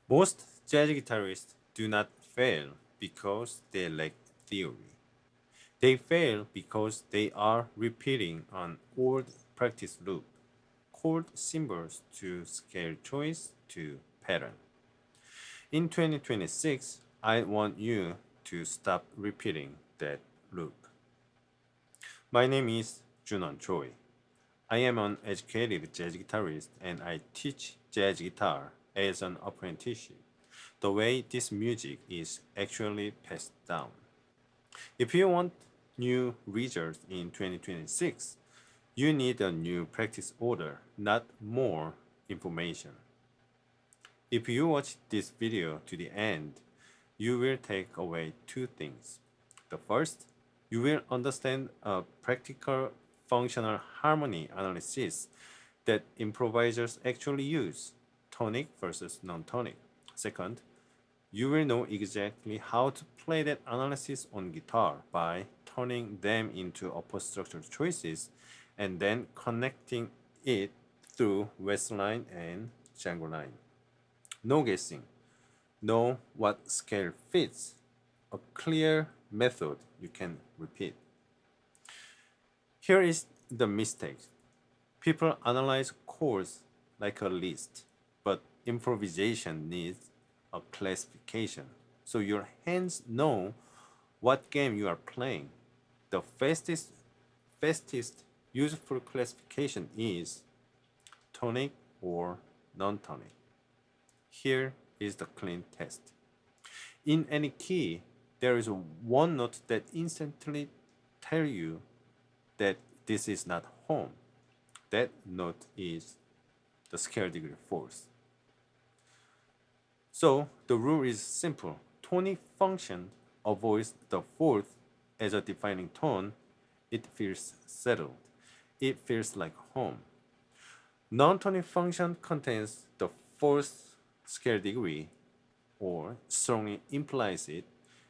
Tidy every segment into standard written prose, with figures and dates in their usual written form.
Most jazz guitarists do not fail because they lack theory. They fail because they are repeating an old practice loop, chord symbols to scale choice to pattern. In 2026, I want you to stop repeating that loop. My name is Junon Choi. I am an educated jazz guitarist and I teach jazz guitar as an apprenticeship, the way this music is actually passed down. If you want new results in 2026, you need a new practice order, not more information. If you watch this video to the end, you will take away two things. The first, you will understand a practical functional harmony analysis that improvisers actually use, tonic versus non-tonic. Second, you will know exactly how to play that analysis on guitar by turning them into upper structure choices and then connecting it through Wes line and Django line. No guessing. Know what scale fits. A clear method you can repeat. Here is the mistake. People analyze chords like a list, but improvisation needs a classification. So your hands know what game you are playing. The fastest useful classification is tonic or non-tonic. Here is the clean test. In any key, there is one note that instantly tells you that this is not home. That note is the scale degree fourth. So the rule is simple. Tonic function avoids the fourth as a defining tone. It feels settled. It feels like home. Non-tonic function contains the fourth scale degree or strongly implies it,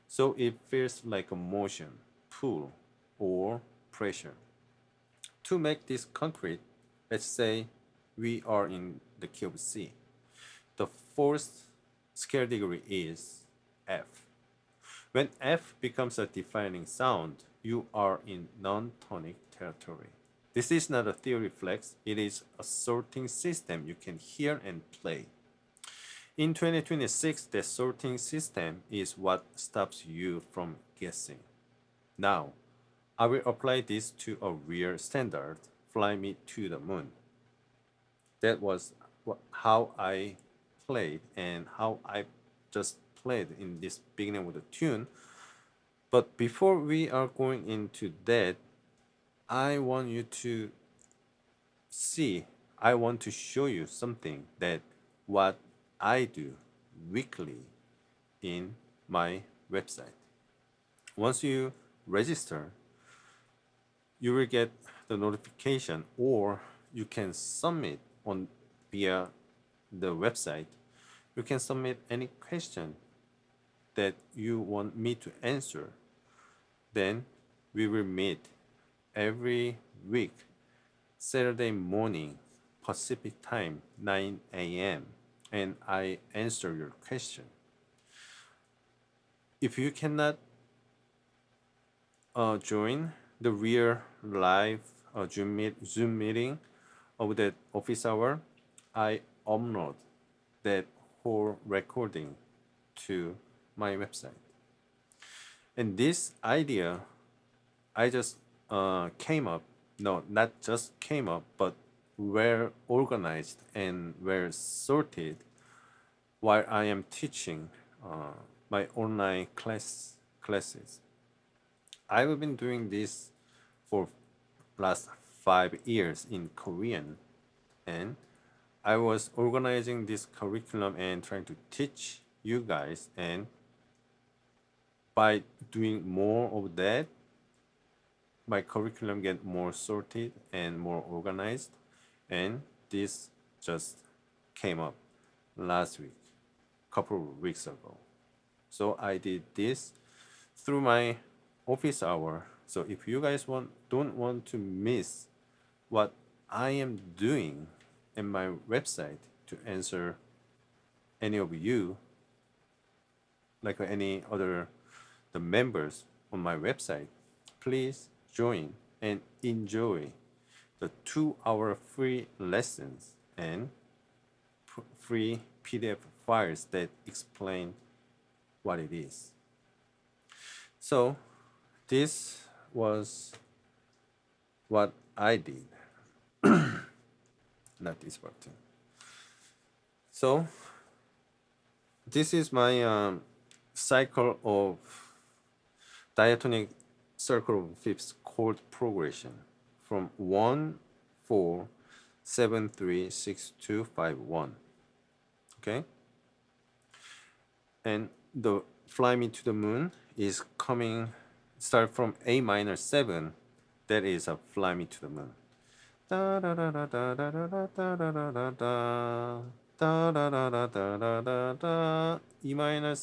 so it feels like a motion, pull, or pressure. To make this concrete, let's say we are in the key of C. The fourth scale degree is F. When F becomes a defining sound, you are in non-tonic territory. This is not a theory flex, it is a sorting system you can hear and play. In 2026, the sorting system is what stops you from guessing. Now, I will apply this to a real standard, Fly Me to the Moon. That was how I played and how I just played in this beginning with the tune. But before we are going into that, I want you to see, I want to show you something that what I do weekly in my website. Once you register, you will get the notification or you can submit on via the website. You can submit any question that you want me to answer. Then we will meet every week, Saturday morning, Pacific time, 9 a.m., and I answer your question. If you cannot join the real live Zoom meeting of that office hour, I upload that whole recording to my website. And this idea, I just came up, no, not just came up, but were organized and were sorted while I am teaching my online classes. I've been doing this for last 5 years in Korean, and I was organizing this curriculum and trying to teach you guys, and by doing more of that, my curriculum get more sorted and more organized, and this just came up last week, couple of weeks ago. So I did this through my office hour. So if you guys don't want to miss what I am doing in my website to answer any of you, like any other the members on my website, please join and enjoy the 2-hour free lessons and free PDF files that explain what it is. So this was what I did. Not this button. So this is my cycle of diatonic circle of fifths chord progression from 1, 4, 7, 3, 6, 2, 5, 1. Okay? And the Fly Me to the Moon is coming, start from A minor 7, that is a Fly Me to the Moon. Da da da da da da da da da da da da da da da da da da da E minor,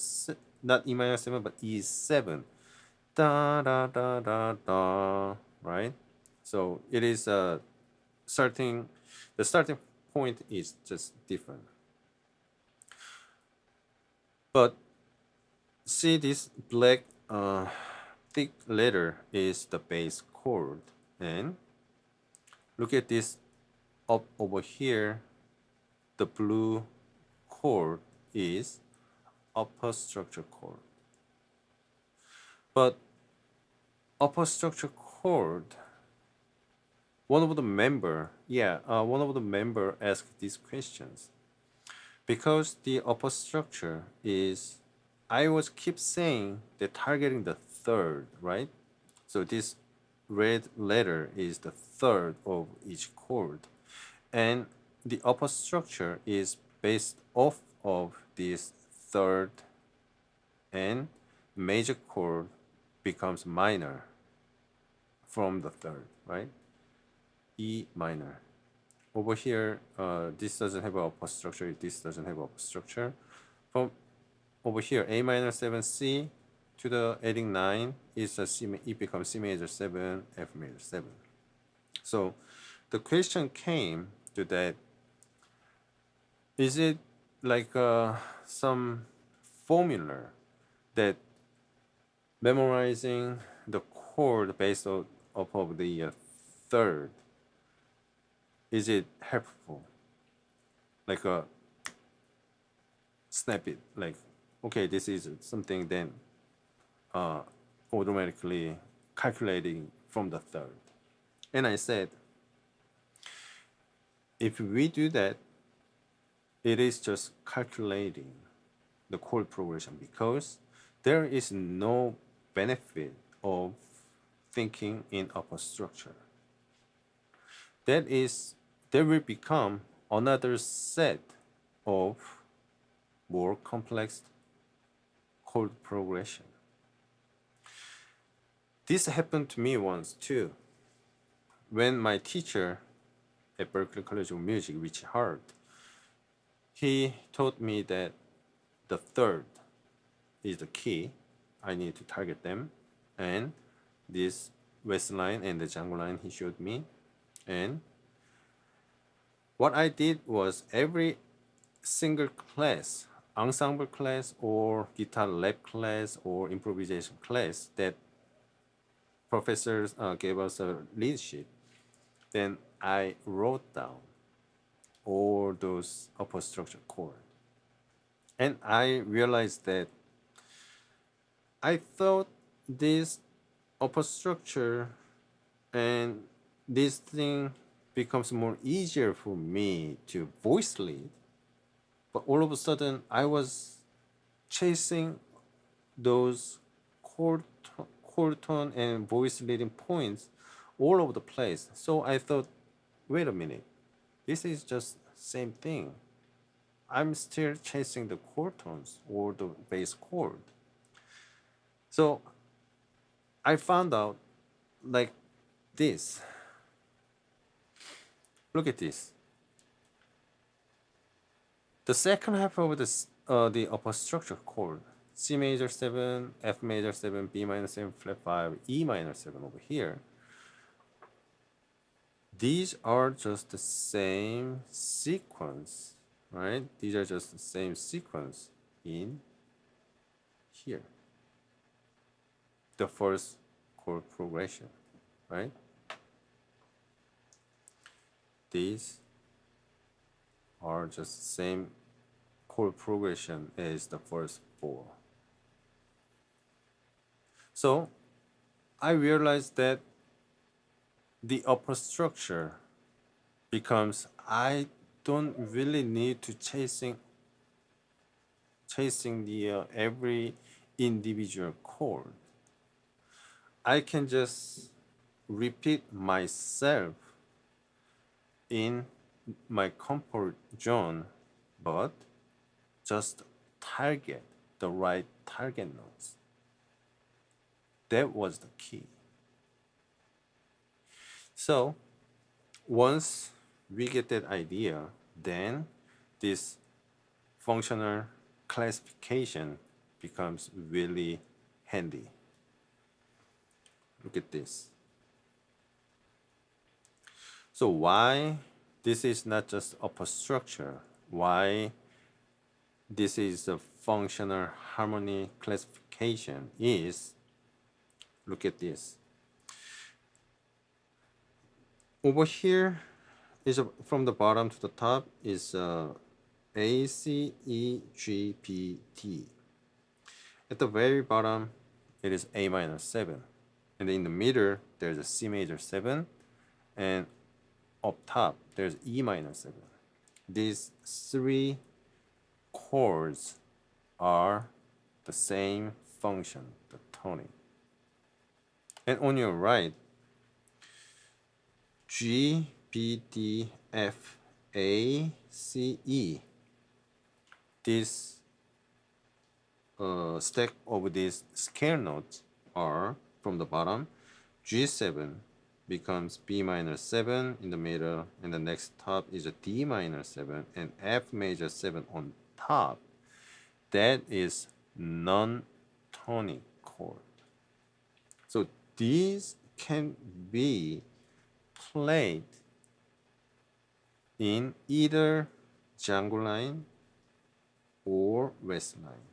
not E minor 7, but E7. Da da da da da, right? So it is the starting point is just different. But see, this black thick letter is the bass chord, and look at this up over here, the blue chord is upper structure chord. But upper structure chord, one of the member asked these questions. Because the upper structure is, I was keep saying they're targeting the third, right? So this red letter is the third of each chord. And the upper structure is based off of this third, and major chord becomes minor from the third, right? E minor. Over here, this doesn't have an upper structure, this doesn't have an upper structure. From over here, A minor 7 C to the adding 9 is a C, it becomes C major 7, F major 7. So the question came to that, is it like some formula that memorizing the chord based off of the third, is it helpful? Like a snap it, like, okay, this is something, then automatically calculating from the third. And I said, if we do that, it is just calculating the chord progression, because there is no benefit of thinking in upper structure. That will become another set of more complex chord progression. This happened to me once too. When my teacher at Berklee College of Music, Richie Hart, he taught me that the third is the key. I need to target them. And this Wes line and the Django line he showed me. And what I did was every single class, ensemble class or guitar lab class or improvisation class that professors gave us a lead sheet, then I wrote down all those upper structure chords. And I realized that I thought this upper structure and this thing becomes more easier for me to voice lead. But all of a sudden, I was chasing those chord tone and voice leading points all over the place. So I thought, wait a minute, this is just same thing. I'm still chasing the chord tones or the bass chord. So I found out like this. Look at this. The second half of this, the upper structure chord, C major 7, F major 7, B minor 7, flat 5, E minor 7 over here. These are just the same sequence, right? These are just the same sequence in here. The first chord progression, right? These are just the same chord progression as the first four. So I realized that the upper structure becomes I don't really need to chasing the every individual chord. I can just repeat myself in my comfort zone, but just target the right target notes. That was the key. So once we get that idea, then this functional classification becomes really handy. Look at this. So why this is not just upper structure, why this is a functional harmony classification is, look at this. Over here is from the bottom to the top is A, C, E, G, B, D. At the very bottom, it is A minor 7. And in the middle, there's a C major 7. And up top, there's E minor 7. These three chords are the same function, the tonic. And on your right, G, B, D, F, A, C, E. This stack of these scale notes are from the bottom. G7 becomes B minor 7 in the middle, and the next top is a D minor 7 and F major 7 on top. That is non-tonic chord. So these can be played in either Django line or Wes line.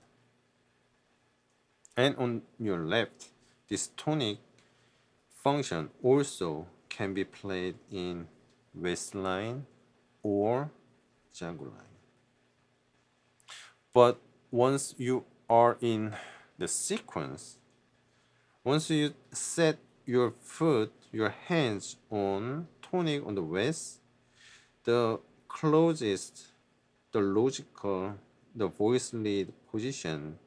And on your left, this tonic function also can be played in Wes line or Django line. But once you are in the sequence, once you set your foot, your hands on tonic on the Wes, the closest, the logical, the voice lead position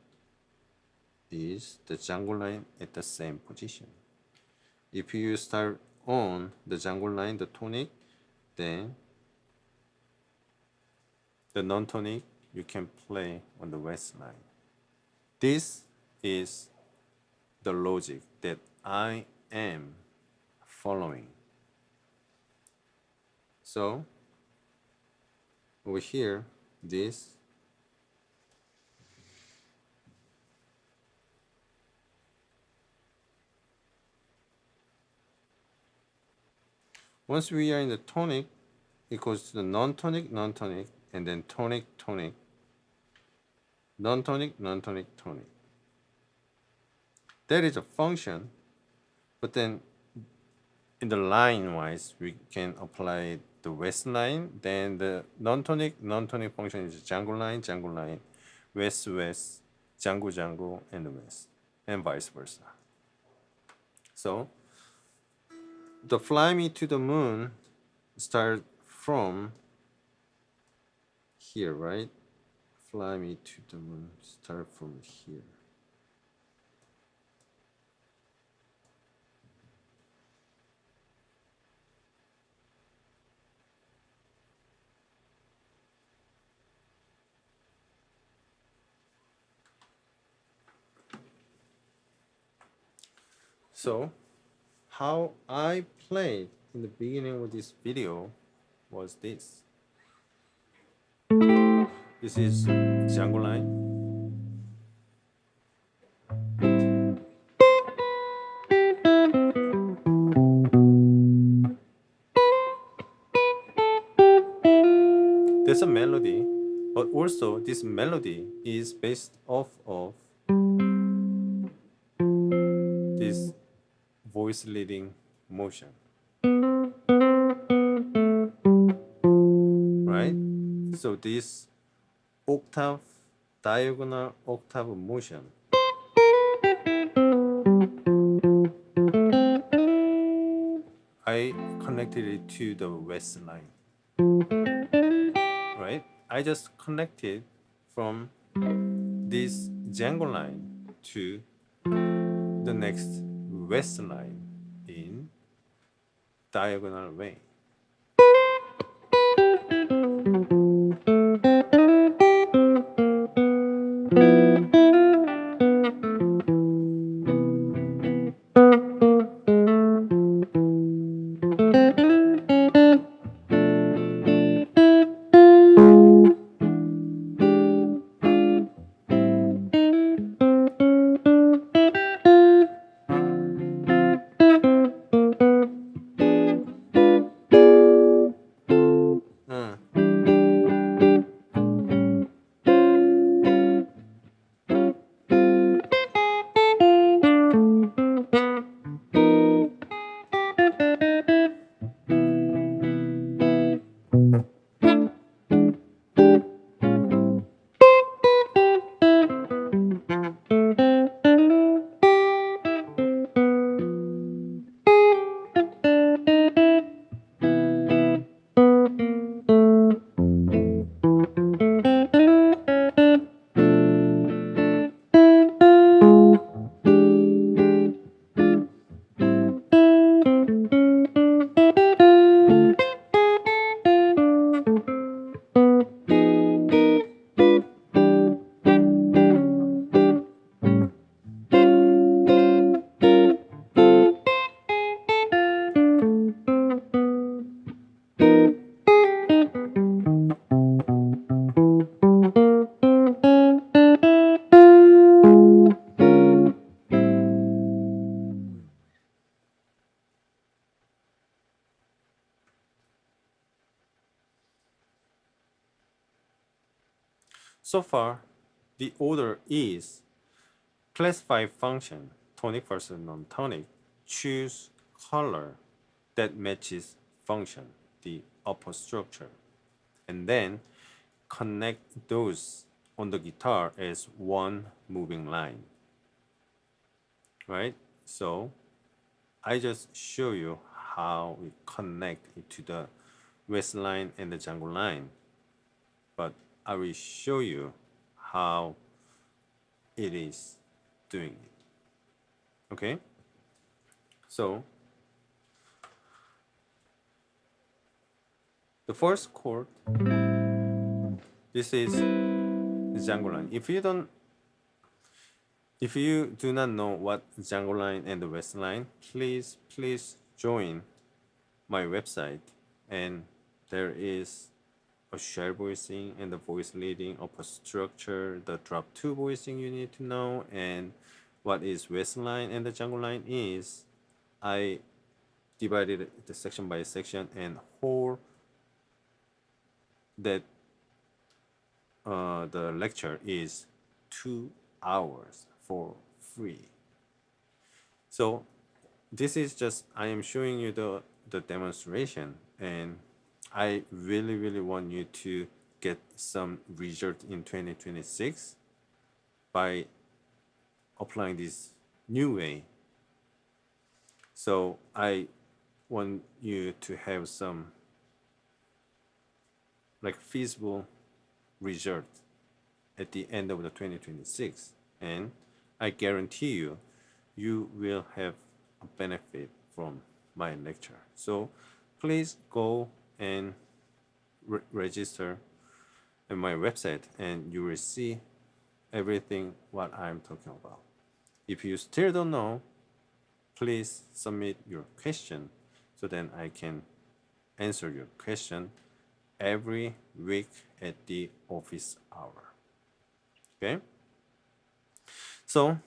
is the Django line at the same position. If you start on the Django line, the tonic, then the non-tonic you can play on the Wes line. This is the logic that I am following. So over here, this once we are in the tonic, it goes to the non-tonic, non-tonic, and then tonic, tonic, non-tonic, non-tonic, tonic. That is a function, but then in the line-wise, we can apply the Wes line. Then the non-tonic, non-tonic function is Django line, Django line. Wes Wes, Django Django, and Wes, and vice versa. So the Fly Me to the Moon start from here, right? Fly Me to the Moon start from here. So how I played in the beginning of this video was this. This is Django line. There's a melody, but also this melody is based off of this voice leading motion, right? So this octave, diagonal octave motion I connected it to the West line, right? I just connected from this Django line to the next West line in diagonal way. So far, the order is classify function, tonic versus non-tonic, choose color that matches function, the upper structure, and then connect those on the guitar as one moving line, right? So I just show you how we connect it to the West line and the Django line, but I will show you how it is doing it. Okay? So the first chord, this is the Django line. If you do not know what Django line and the West line, please join my website, and there is a share voicing and the voice leading, upper structure, the drop two voicing you need to know, and what is West line and the Django line is. I divided the section by section, and whole that the lecture is 2 hours for free. So this is just, I am showing you the demonstration, and I really want you to get some result in 2026. by applying this new way. So I want you to have some like feasible result at the end of the 2026, and I guarantee you, you will have a benefit from my lecture. So please go and register at my website, and you will see everything what I'm talking about. If you still don't know, please submit your question so then I can answer your question every week at the office hour. Okay? So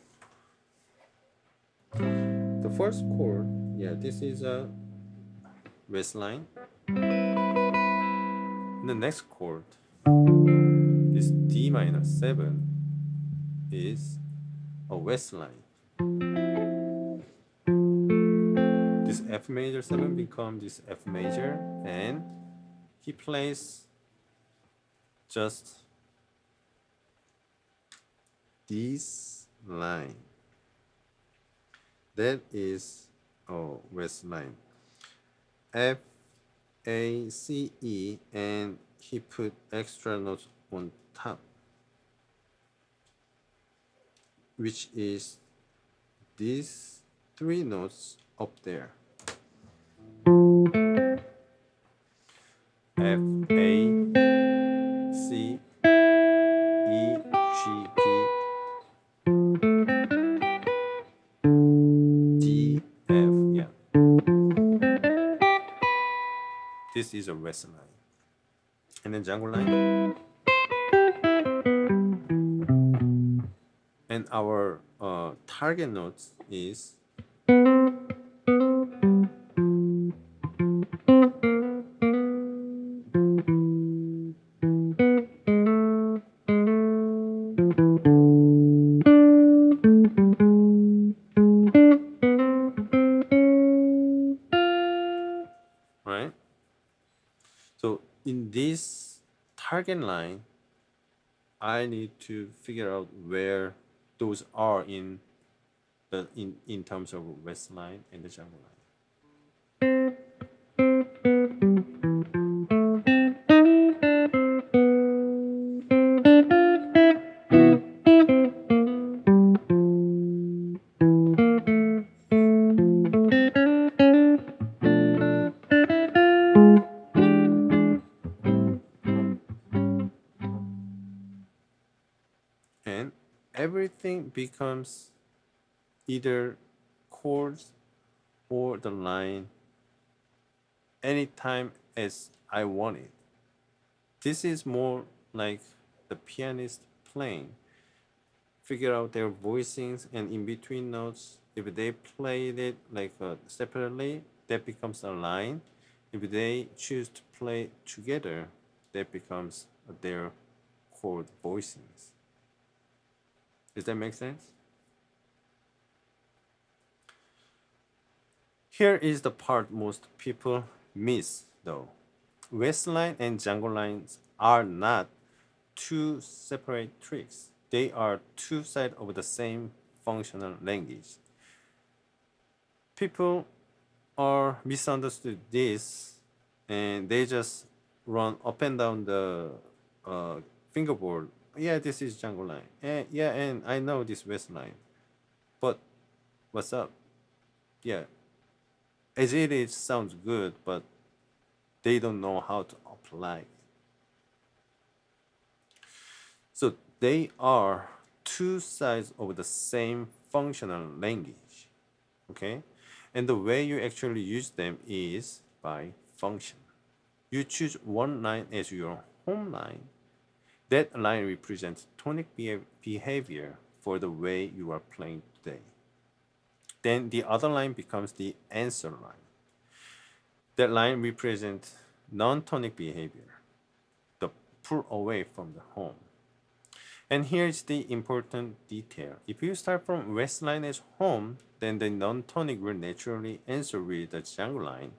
the first chord, yeah, this is a Wes line. The next chord, this D minor 7, is a Wes line. This F major 7 becomes this F major, and he plays just this line. That is Wes line. F, A, C, E, and he put extra notes on top, which is these three notes up there. F, A, C, E, G, P, D, F, yeah. This is a Wes line. And then Django line. And our target notes is right? So in this target line, I need to figure out where those are in the in terms of Wes line and the Django line. And everything becomes either chords or the line anytime as I want it. This is more like the pianist playing. Figure out their voicings and in between notes. If they played it like separately, that becomes a line. If they choose to play together, that becomes their chord voicings. Does that make sense? Here is the part most people miss though. Wes line and Django lines are not two separate tricks. They are two sides of the same functional language. People are misunderstood this, and they just run up and down the fingerboard. Yeah, this is Django line. Yeah, and I know this Wes line. But what's up? Yeah, as it is sounds good, but they don't know how to apply it. So they are two sides of the same functional language, okay? And the way you actually use them is by function. You choose one line as your home line. That line represents tonic behavior for the way you are playing today. Then the other line becomes the answer line. That line represents non-tonic behavior, the pull away from the home. And here's the important detail. If you start from Wes line as home, then the non-tonic will naturally answer with the Django line.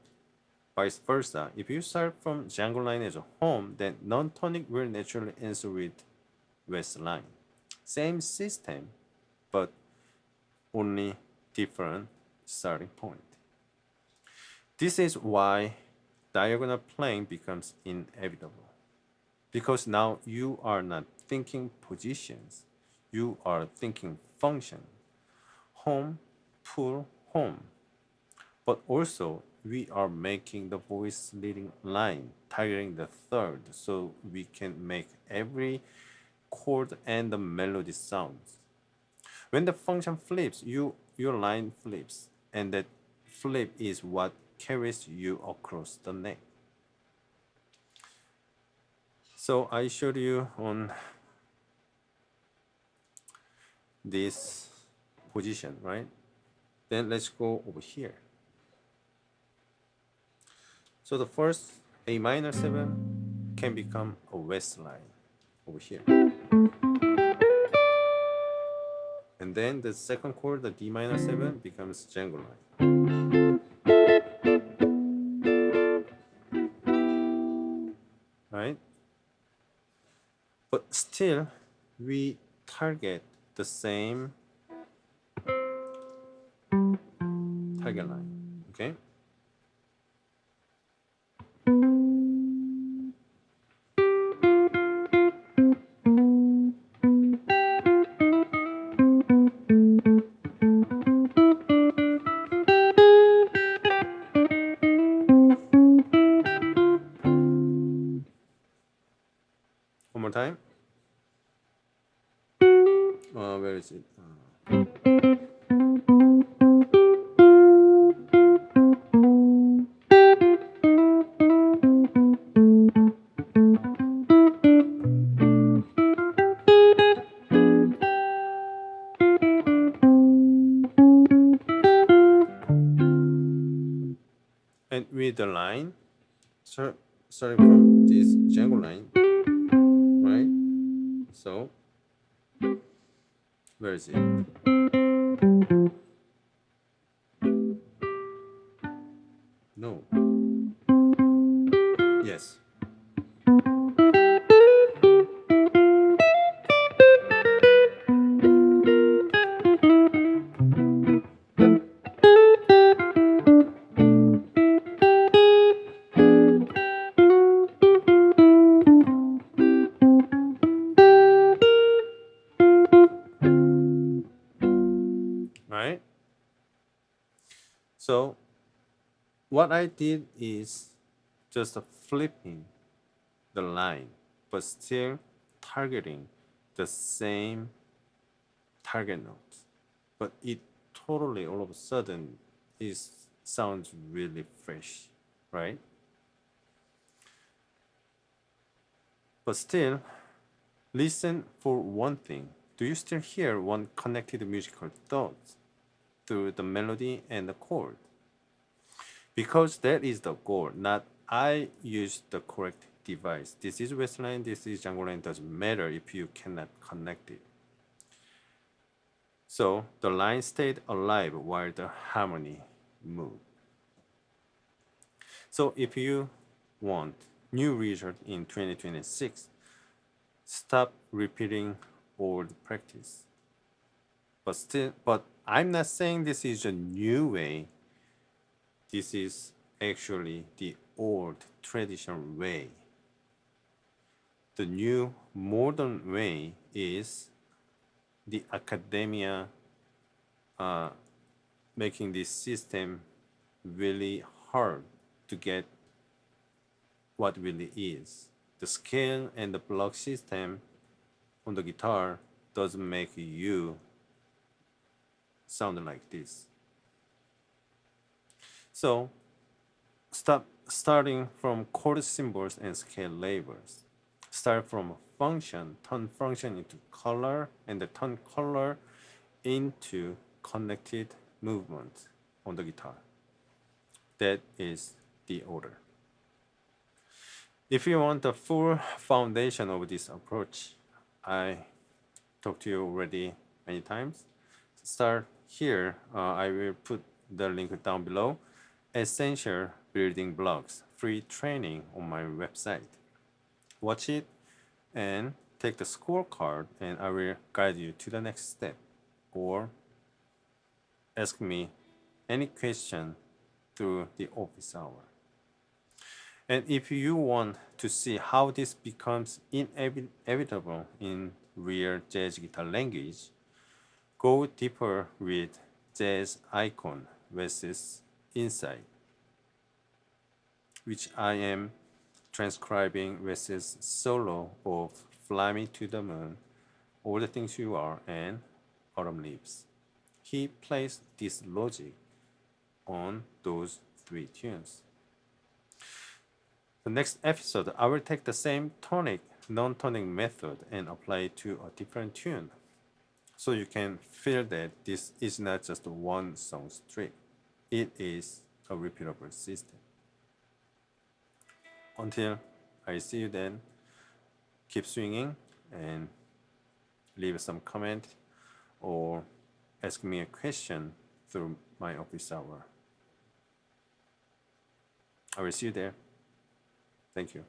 Vice versa, if you start from Django line as a home, then non-tonic will naturally answer with Wes line. same system, but only different starting point. This is why diagonal playing becomes inevitable. Because now you are not thinking positions, you are thinking function. Home, pull, home. But also, we are making the voice leading line, targeting the third, so we can make every chord and the melody sounds. When the function flips, your line flips, and that flip is what carries you across the neck. So I showed you on this position, right? Then let's go over here. So the first A minor 7 can become a Wes line over here. And then the second chord, the D minor 7, becomes Django line. Right? But still, we target the same target line. Okay? One more time. Where is it? And with the line, starting from this Django line, right? So, where is it? No. Yes. Right? So, what I did is just flipping the line, but still targeting the same target notes. But it totally, all of a sudden, sounds really fresh, right? But still, listen for one thing. Do you still hear one connected musical thought through the melody and the chord? Because that is the goal, not I use the correct device. This is Wes line, this is Django line, doesn't matter if you cannot connect it. So the line stayed alive while the harmony moved. So if you want new result in 2026, stop repeating old practice. But I'm not saying this is a new way. This is actually the old traditional way. The new modern way is the academia making this system really hard to get what really is. The scale and the block system on the guitar doesn't make you sound like this. So stop starting from chord symbols and scale labels. Start from function, turn function into color, and the turn color into connected movement on the guitar. That is the order. If you want the full foundation of this approach, I talked to you already many times. Start here. I will put the link down below. Essential building blocks, free training on my website. Watch it and take the scorecard and I will guide you to the next step, or ask me any question through the office hour. And if you want to see how this becomes inevitable in real jazz guitar language, go deeper with Jazz Icon Wes Insight, which I am transcribing Wes's solo of Fly Me to the Moon, All the Things You Are, and Autumn Leaves. He plays this logic on those three tunes. The next episode, I will take the same tonic, non-tonic method and apply it to a different tune. So you can feel that this is not just a one song trick. It is a repeatable system. Until I see you then, keep swinging and leave some comment or ask me a question through my office hour. I will see you there. Thank you.